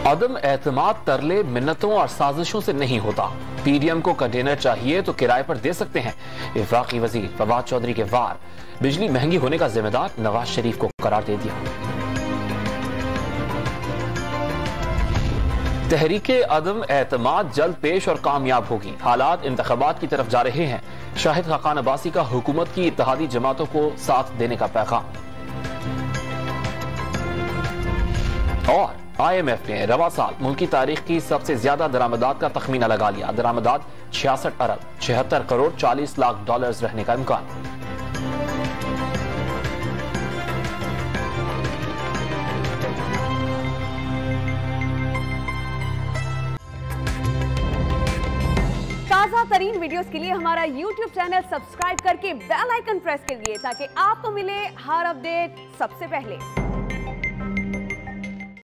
अदम एतमाद तरले, मिन्नतों और साजिशों से नहीं होता। पीडीएम को कंटेनर चाहिए तो किराए पर दे सकते हैं। वफाकी वजीर फवाद चौधरी के वार। बिजली महंगी होने का जिम्मेदार नवाज शरीफ को करार दे दिया। तहरीके अदम एतमाद जल्द पेश और कामयाब होगी। हालात इंतखाबात की तरफ जा रहे हैं। शाहिद खाकान अब्बासी का हुकूमत की इत्तेहादी जमातों को साथ देने का पैगाम। और IMF ने रवा साल मुल्क की तारीख की सबसे ज्यादा दरामदात का तखमीना लगा लिया। दरामदात 66 अरब 76 करोड़ 40 लाख डॉलर्स रहने का इम्कान। ताजा तरीन वीडियोस के लिए हमारा YouTube चैनल सब्सक्राइब करके बेल आइकन प्रेस करिए ताकि आपको मिले हर अपडेट सबसे पहले।